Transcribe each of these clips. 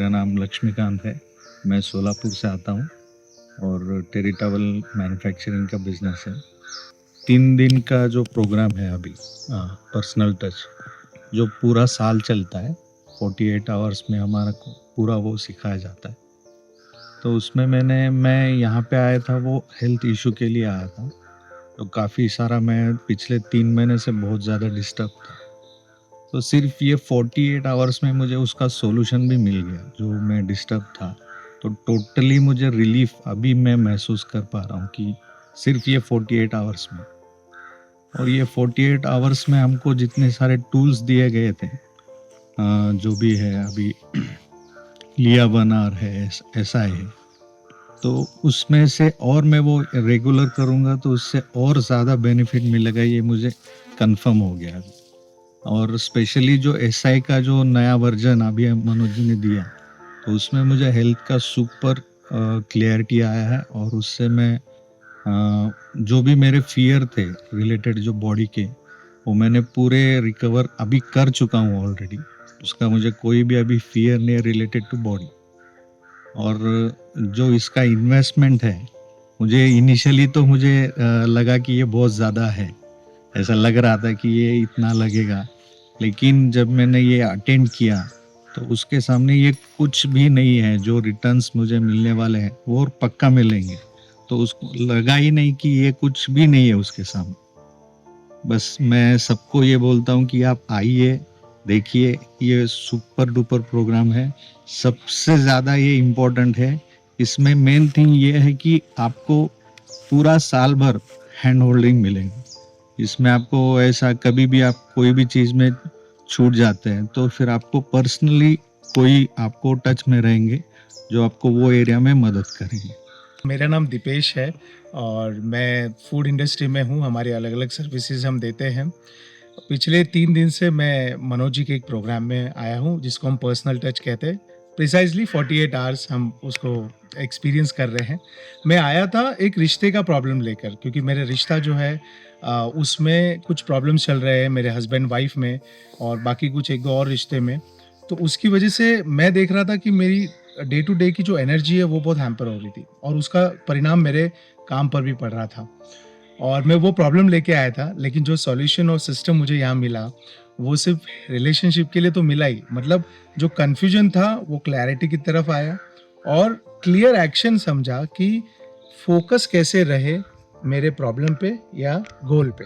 मेरा नाम लक्ष्मीकांत है। मैं सोलापुर से आता हूँ और टेरिटावल मैन्युफैक्चरिंग का बिज़नेस है। 3 दिन का जो प्रोग्राम है अभी पर्सनल टच, जो पूरा साल चलता है, 48 आवर्स में हमारा को पूरा वो सिखाया जाता है। तो उसमें मैं यहाँ पे आया था, वो हेल्थ इश्यू के लिए आया था। तो काफ़ी सारा मैं पिछले 3 महीने से बहुत ज़्यादा डिस्टर्ब था। तो सिर्फ ये 48 आवर्स में मुझे उसका सॉल्यूशन भी मिल गया, जो मैं डिस्टर्ब था। तो टोटली मुझे रिलीफ अभी मैं महसूस कर पा रहा हूँ कि सिर्फ ये 48 आवर्स में। और ये 48 आवर्स में हमको जितने सारे टूल्स दिए गए थे, जो भी है अभी लिया बनार है, ऐसा है, तो उसमें से और मैं वो रेगुलर करूँगा तो उससे और ज़्यादा बेनिफिट मिलेगा, ये मुझे कंफर्म हो गया अभी। और स्पेशली जो एसआई का जो नया वर्जन अभी मनोज जी ने दिया, तो उसमें मुझे हेल्थ का सुपर क्लियरिटी आया है। और उससे मैं जो भी मेरे फियर थे रिलेटेड जो बॉडी के, वो मैंने पूरे रिकवर अभी कर चुका हूँ ऑलरेडी। उसका मुझे कोई भी अभी फियर नहीं है रिलेटेड टू बॉडी। और जो इसका इन्वेस्टमेंट है, मुझे इनिशियली तो मुझे लगा कि ये बहुत ज़्यादा है, ऐसा लग रहा था कि ये इतना लगेगा। लेकिन जब मैंने ये अटेंड किया तो उसके सामने ये कुछ भी नहीं है। जो रिटर्न्स मुझे मिलने वाले हैं वो और पक्का मिलेंगे। तो उसको लगा ही नहीं कि ये कुछ भी नहीं है उसके सामने। बस मैं सबको ये बोलता हूँ कि आप आइए, देखिए, ये सुपर डुपर प्रोग्राम है। सबसे ज़्यादा ये इम्पोर्टेंट है, इसमें मेन थिंग ये है कि आपको पूरा साल भर हैंड होल्डिंग मिलेगी। इसमें आपको ऐसा कभी भी आप कोई भी चीज़ में छूट जाते हैं तो फिर आपको पर्सनली कोई आपको टच में रहेंगे जो आपको वो एरिया में मदद करेंगे। मेरा नाम दीपेश है और मैं फूड इंडस्ट्री में हूँ। हमारी अलग अलग सर्विसेज हम देते हैं। पिछले 3 दिन से मैं मनोज जी के एक प्रोग्राम में आया हूँ जिसको हम पर्सनल टच कहते हैं। प्रिसाइजली 48 आवर्स हम उसको एक्सपीरियंस कर रहे हैं। मैं आया था एक रिश्ते का प्रॉब्लम लेकर, क्योंकि मेरा रिश्ता जो है उसमें कुछ प्रॉब्लम्स चल रहे हैं मेरे हस्बैंड वाइफ में और बाकी कुछ 1-2 और रिश्ते में। तो उसकी वजह से मैं देख रहा था कि मेरी डे टू डे की जो एनर्जी है वो बहुत हैम्पर हो रही थी और उसका परिणाम मेरे काम पर भी पड़ रहा था। और मैं वो प्रॉब्लम लेके आया था, लेकिन जो सॉल्यूशन और सिस्टम मुझे यहाँ मिला, वो सिर्फ रिलेशनशिप के लिए तो मिला ही, मतलब जो कन्फ्यूजन था वो क्लैरिटी की तरफ आया और क्लियर एक्शन समझा कि फोकस कैसे रहे मेरे प्रॉब्लम पे या गोल पे।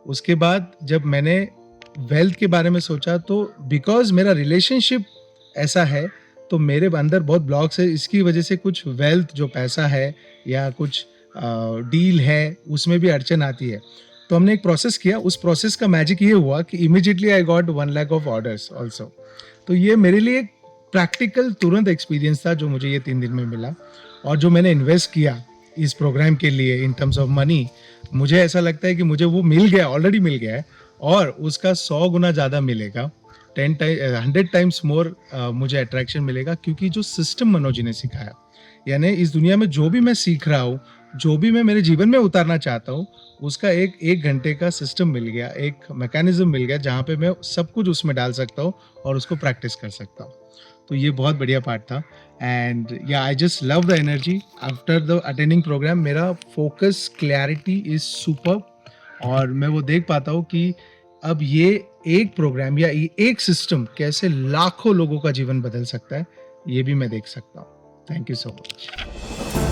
उसके बाद जब मैंने वेल्थ के बारे में सोचा, तो बिकॉज़ मेरा रिलेशनशिप ऐसा है, तो मेरे अंदर बहुत ब्लॉक्स है। इसकी वजह से कुछ वेल्थ जो पैसा है या कुछ डील है, उसमें भी अड़चन आती है। तो हमने एक प्रोसेस किया, उस प्रोसेस का मैजिक ये हुआ कि immediately I got 1 lakh of orders also. तो ये मेरे लिए एक प्रैक्टिकल तुरंत एक्सपीरियंस था जो मुझे ये 3 दिन में मिला। और जो मैंने इन्वेस्ट किया इस प्रोग्राम के लिए इन टर्म्स ऑफ मनी, मुझे ऐसा लगता है कि मुझे वो मिल गया, ऑलरेडी मिल गया है और उसका 100 गुना ज़्यादा मिलेगा। 100 टाइम्स मोर मुझे अट्रैक्शन मिलेगा, क्योंकि जो सिस्टम मनोज जी ने सिखाया, यानी इस दुनिया में जो भी मैं सीख रहा हूँ, जो भी मैं मेरे जीवन में उतारना चाहता हूँ, उसका एक घंटे का सिस्टम मिल गया, एक मैकेनिज्म मिल गया जहाँ पे मैं सब कुछ उसमें डाल सकता हूँ और उसको प्रैक्टिस कर सकता हूँ। तो ये बहुत बढ़िया पार्ट था। एंड या I just love the energy after the attending programme. मेरा फोकस क्लैरिटी इज सुपर्ब और मैं वो देख पाता हूँ कि अब ये एक प्रोग्राम या ये एक सिस्टम कैसे लाखों लोगों का जीवन बदल सकता है, ये भी मैं देख सकता हूँ। Thank you so much.